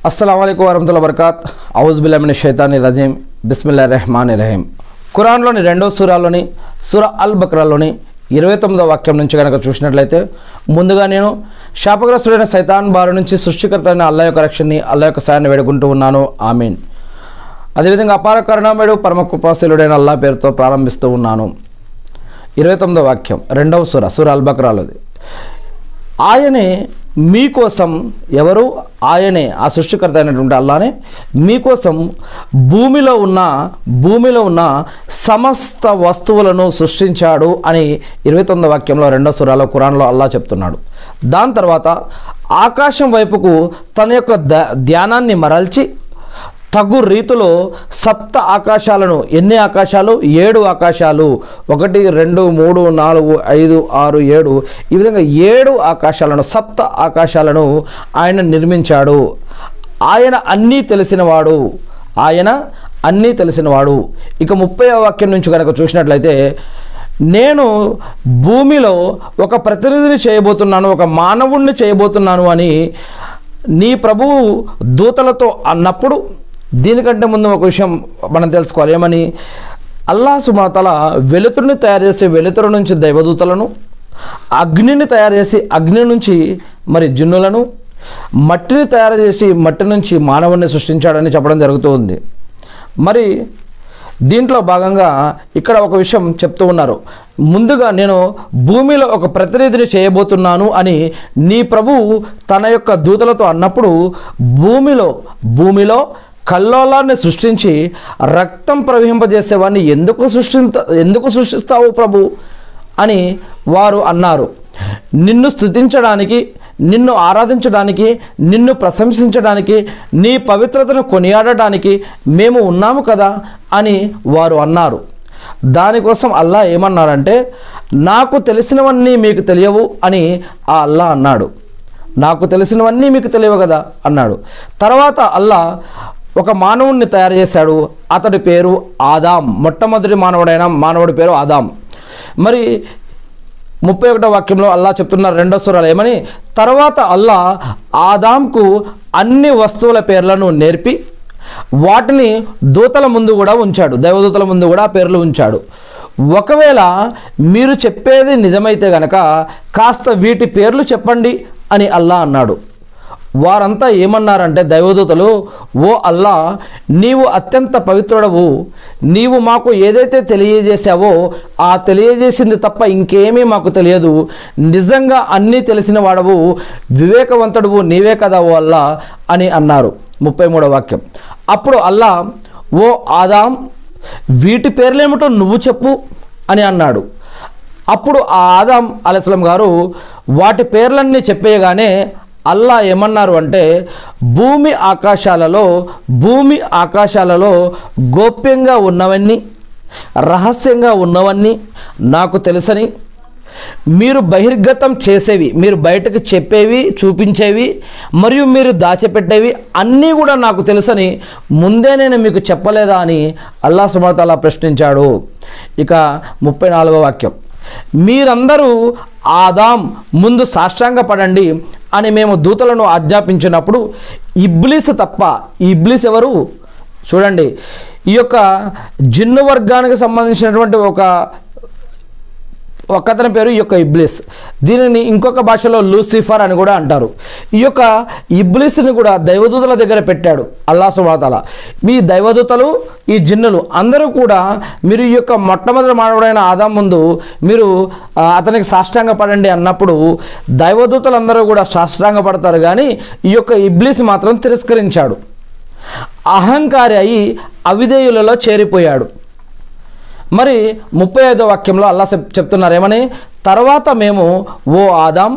अस्सलाम वालेकुम वरहमतुल्लाहि वबरकातुहू औज़ु बिल्लाहि मिनश शैतानिर रजीम बिस्मिल्लाहिर रहमानिर रहीम ఖురాన్లోని రెండో సూరాలోని సూరా అల్ బక్రాలోని 29వ వాక్యం నుంచి కనుక చూసినట్లయితే ముందుగా నేను శాపగ్రస్తుడైన సైతాన్ బారి నుంచి సృష్టికర్త అయిన అల్లాహ్ యొక్క రక్షణని అల్లాహ్ యొక్క సాయాన్ని వేడుకుంటూ ఉన్నాను ఆమీన్. అదేవిధంగా అపార కరుణామయుడు పరమ కృపాశీలుడైన అల్లాహ్ పేరుతో ప్రారంభిస్తూ ఉన్నాను. 29వ వాక్యం రెండవ సూరా అల్ బక్రాలోది. ఆయనే మీకోసం, ఎవరు? ఆయనే, ఆ సృష్టికర్త అయినటువంటి అల్లానే మీకోసం భూమిలో ఉన్న సమస్త వస్తువులను సృష్టించాడు అని 29వ వాక్యంలో రెండో సూరాలో ఖురాన్లో అల్లా చెప్తున్నాడు. దాని తర్వాత ఆకాశం వైపుకు తన యొక్క ధ్యానాన్ని మరల్చి తగు రీతిలో సప్త ఆకాశాలను, ఎన్ని ఆకాశాలు? 7 ఆకాశాలు, 1 2 3 4 5 6 7, ఈ విధంగా 7 ఆకాశాలను, సప్త ఆకాశాలను ఆయన నిర్మించాడు. ఆయన అన్నీ తెలిసినవాడు, ఆయన అన్నీ తెలిసినవాడు. ఇక 30వ వాక్యం నుంచి కనుక చూసినట్లయితే, నేను భూమిలో ఒక ప్రతినిధిని చేయబోతున్నాను, ఒక మానవుణ్ణి చేయబోతున్నాను అని నీ ప్రభువు దూతలతో అన్నప్పుడు, దీనికంటే ముందు ఒక విషయం మనం తెలుసుకోవాలి. ఏమని? అల్లాహ్ సుబ్హానహు వ తఆలా వెలుతురుని తయారు చేసి వెలుతురు నుంచి దైవదూతలను, అగ్నిని తయారు చేసి అగ్ని నుంచి మరి జిన్నులను, మట్టిని తయారు చేసి మట్టి నుంచి మానవుణ్ణి సృష్టించాడని చెప్పడం జరుగుతూ ఉంది. మరి దీంట్లో భాగంగా ఇక్కడ ఒక విషయం చెప్తూ ఉన్నారు. ముందుగా నేను భూమిలో ఒక ప్రతినిధిని చేయబోతున్నాను అని నీ ప్రభువు తన యొక్క దూతలతో అన్నప్పుడు, భూమిలో కల్లోలాన్ని సృష్టించి రక్తం ప్రవహింపజేసేవాడిని ఎందుకు సృష్టిస్తావు ప్రభు అని వారు అన్నారు. నిన్ను స్తుతించడానికి, నిన్ను ఆరాధించడానికి, నిన్ను ప్రశంసించడానికి, నీ పవిత్రతను కొనియాడటానికి మేము ఉన్నాము కదా అని వారు అన్నారు. దానికోసం అల్లా ఏమన్నారంటే, నాకు తెలిసినవన్నీ మీకు తెలియవు అని ఆ అల్లా అన్నాడు. నాకు తెలిసినవన్నీ మీకు తెలియవు కదా అన్నాడు. తర్వాత అల్లా ఒక మానవుణ్ణి తయారు చేశాడు. అతడి పేరు ఆదాం. మొట్టమొదటి మానవుడి పేరు ఆదాం. మరి 31వ వాక్యంలో అల్లా చెప్తున్నారు రెండో సూరాలో ఏమని? తర్వాత అల్లా ఆదాంకు అన్ని వస్తువుల పేర్లను నేర్పి వాటిని దూతల ముందు కూడా ఉంచాడు, దైవదూతల ముందు కూడా పేర్లు ఉంచాడు. ఒకవేళ మీరు చెప్పేది నిజమైతే గనక కాస్త వీటి పేర్లు చెప్పండి అని అల్లా అన్నాడు. వారంతా ఏమన్నారంటే, దైవదూతలు, ఓ అల్లా, నీవు అత్యంత పవిత్రుడవు, నీవు మాకు ఏదైతే తెలియజేశావో ఆ తెలియజేసింది తప్ప ఇంకేమీ మాకు తెలియదు, నిజంగా అన్నీ తెలిసిన వాడవు, వివేకవంతుడువు నీవే కదా ఓ అల్లా అని అన్నారు. 33వ వాక్యం. అప్పుడు అల్లా, ఓ ఆదాం, వీటి పేర్లేమిటో నువ్వు చెప్పు అని అన్నాడు. అప్పుడు ఆ ఆదాం అలైహిస్సలాం గారు వాటి పేర్లన్నీ చెప్పేయగానే అల్లా ఏమన్నారు అంటే, భూమి ఆకాశాలలో గోప్యంగా ఉన్నవన్నీ, రహస్యంగా ఉన్నవన్నీ నాకు తెలుసని, మీరు బహిర్గతం చేసేవి, మీరు బయటకు చెప్పేవి, చూపించేవి, మరియు మీరు దాచిపెట్టేవి అన్నీ కూడా నాకు తెలుసని ముందే నేను మీకు చెప్పలేదా అని అల్లాహ్ సుబ్హానహు వ తఆలా ప్రశ్నించాడు. ఇక 34వ వాక్యం. మీరందరూ ఆదాం ముందు సాష్టాంగపడండి అని మేము దూతలను ఆజ్ఞాపించినప్పుడు ఇబ్లీస్ తప్ప, ఈ ఇబ్లీస్ ఎవరు? చూడండి, ఈ యొక్క జిన్ను వర్గానికి సంబంధించినటువంటి ఒకతని పేరు ఈ యొక్క ఇబ్లీస్. దీనిని ఇంకొక భాషలో లూసిఫర్ అని కూడా అంటారు. ఈ యొక్క ఇబ్లీస్ని కూడా దైవదూతల దగ్గర పెట్టాడు అల్లాహ్ సుబ్హానహు వ తఆలా. మీ దైవదూతలు, ఈ జిన్నులు అందరూ కూడా మీరు ఈ యొక్క మొట్టమొదటి మానవుడైన ఆదాం ముందు మీరు అతనికి సాష్టాంగ పడండి అన్నప్పుడు దైవదూతలందరూ కూడా సాష్టాంగ పడతారు, కానీ ఈ యొక్క ఇబ్లీస్ మాత్రం తిరస్కరించాడు. అహంకారి అయి అవిధేయులలో చేరిపోయాడు. మరి 35వ వాక్యంలో అల్లా చెప్తున్నారు ఏమని? తర్వాత మేము, ఓ ఆదాం,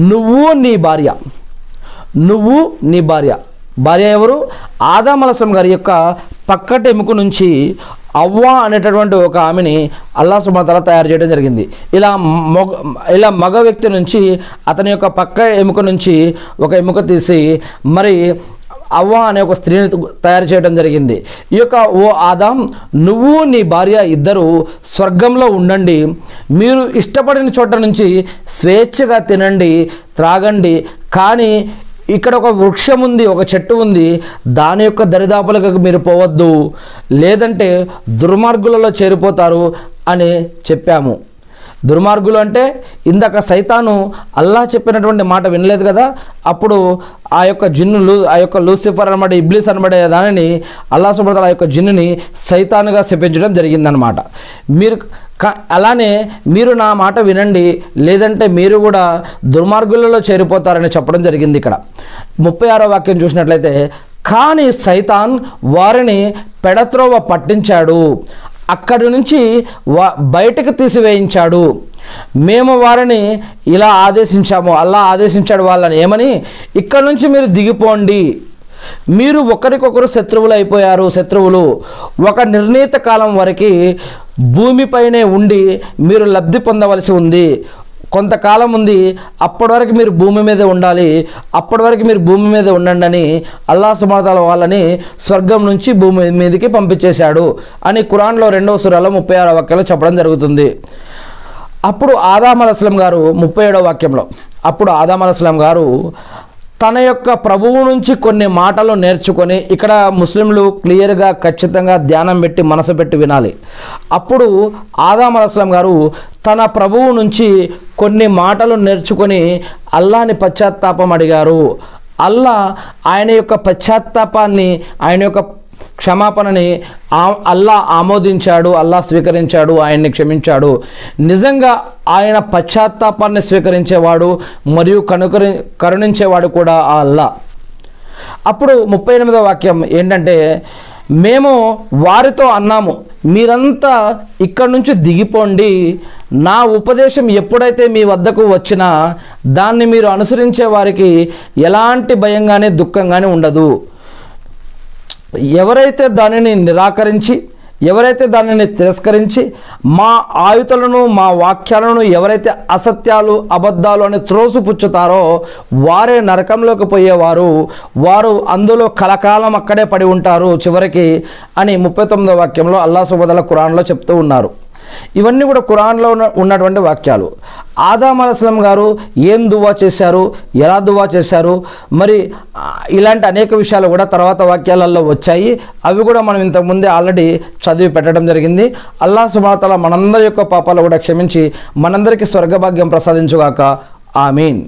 నువ్వు నీ భార్య ఎవరు? ఆదాం అలైహిస్సలాం గారి యొక్క పక్కటి ఎముక నుంచి అవ్వా అనేటటువంటి ఒక ఆమెని అల్లాహ్ సుబ్హానహు వ తఆలా తయారు చేయడం జరిగింది. ఇలా మగ వ్యక్తి నుంచి, అతని యొక్క పక్క ఎముక నుంచి ఒక ఎముక తీసి మరి అవ్వ అనే ఒక స్త్రీని తయారు చేయడం జరిగింది. ఈ యొక్క ఓ ఆదాం, నువ్వు నీ భార్య ఇద్దరు స్వర్గంలో ఉండండి, మీరు ఇష్టపడిన చోట నుంచి స్వేచ్ఛగా తినండి, త్రాగండి, కానీ ఇక్కడ ఒక వృక్షం ఉంది, ఒక చెట్టు ఉంది, దాని యొక్క దరిదాపులకు మీరు పోవద్దు, లేదంటే దుర్మార్గులలో చేరిపోతారు అని చెప్పాము. దుర్మార్గులు అంటే ఇందాక సైతాను అల్లాహ్ చెప్పినటువంటి మాట వినలేదు కదా, అప్పుడు ఆ యొక్క జిన్నులు, ఆ యొక్క లూసిఫర్ అనమాట, ఇబ్లీస్ అనబడే దానిని అల్లాహ్ సుబ్హానహు వ తఆలా ఆ యొక్క జిన్నుని సైతానుగా శపించడం జరిగిందనమాట. మీరు అలానే మీరు నా మాట వినండి, లేదంటే మీరు కూడా దుర్మార్గులలో చేరిపోతారని చెప్పడం జరిగింది. ఇక్కడ 36వ వాక్యం చూసినట్లయితే, కానీ సైతాన్ వారిని పెడత్రోవ పట్టించాడు, అక్కడి నుంచి బయటకు తీసివేయించాడు. మేము వారిని ఇలా ఆదేశించాము, అల్లా ఆదేశించాడు వాళ్ళని ఏమని, ఇక్కడ నుంచి మీరు దిగిపోండి, మీరు ఒకరికొకరు శత్రువులు అయిపోయారు. శత్రువులు ఒక నిర్ణీత కాలం వరకు భూమిపైనే ఉండి మీరు లబ్ధి పొందవలసి ఉంది. కొంతకాలం ఉంది, అప్పటి వరకు మీరు భూమి మీద ఉండాలి, అప్పటి వరకు మీరు భూమి మీద ఉండండి అని అల్లాహ్ సుబ్హానహు వ తఆలా వాళ్ళని స్వర్గం నుంచి భూమి మీదకి పంపించేశాడు అని ఖురాన్లో 2వ సూరాలో 36వ వాక్యంలో చెప్పడం జరుగుతుంది. అప్పుడు ఆదాం అలైహిస్సలాం గారు 37వ వాక్యంలో, అప్పుడు ఆదాం అలైహిస్సలాం గారు తన యొక్క ప్రభువు నుంచి కొన్ని మాటలు నేర్చుకొని, ఇక్కడ ముస్లింలు క్లియర్గా ఖచ్చితంగా ధ్యానం పెట్టి మనసు పెట్టి వినాలి. అప్పుడు ఆదాం అలైహిస్సలాం గారు తన ప్రభువు నుంచి కొన్ని మాటలు నేర్చుకొని అల్లాహ్ని పశ్చాత్తాపం అడిగారు. అల్లాహ్ ఆయన యొక్క పశ్చాత్తాపాన్ని, ఆయన యొక్క క్షమాపణని అల్లాహ్ ఆమోదించాడు, అల్లాహ్ స్వీకరించాడు, ఆయన్ని క్షమించాడు. నిజంగా ఆయన పశ్చాత్తాపాన్ని స్వీకరించేవాడు మరియు కరుణించేవాడు కూడా ఆ అల్లాహ్. అప్పుడు 38వ వాక్యం ఏంటంటే, మేము వారితో అన్నాము, మీరంతా ఇక్కడి నుంచి దిగిపోండి, నా ఉపదేశం ఎప్పుడైతే మీ వద్దకు వచ్చినా దాన్ని మీరు అనుసరించే వారికి ఎలాంటి భయం కానీ దుఃఖం కానీ ఉండదు. ఎవరైతే దానిని నిరాకరించి, ఎవరైతే దానిని తిరస్కరించి, మా ఆయుతులను, మా వాక్యాలను ఎవరైతే అసత్యాలు, అబద్ధాలు అని త్రోసిపుచ్చుతారో వారే నరకంలోకి పోయేవారు, వారు అందులో కలకాలం అక్కడే పడి ఉంటారు చివరికి అని 39వ వాక్యంలో అల్లాహ్ సుబ్హానహు వ తఆలా ఖురాన్లో చెప్తూ ఉన్నారు. ఇవన్నీ కూడా ఖురాన్లో ఉన్నటువంటి వాక్యాలు. ఆదాం అలైహిస్సలాం గారు ఏం దువా చేశారు, ఎలా దువా చేశారు, మరి ఇలాంటి అనేక విషయాలు కూడా తర్వాత వాక్యాలలో వచ్చాయి. అవి కూడా మనం ఇంతకుముందే ఆల్రెడీ చదివి పెట్టడం జరిగింది. అల్లాహ్ సుబ్హానహు వ తఆలా మనందరి యొక్క పాపాలు కూడా క్షమించి మనందరికీ స్వర్గభాగ్యం ప్రసాదించుగాక. ఆమీన్.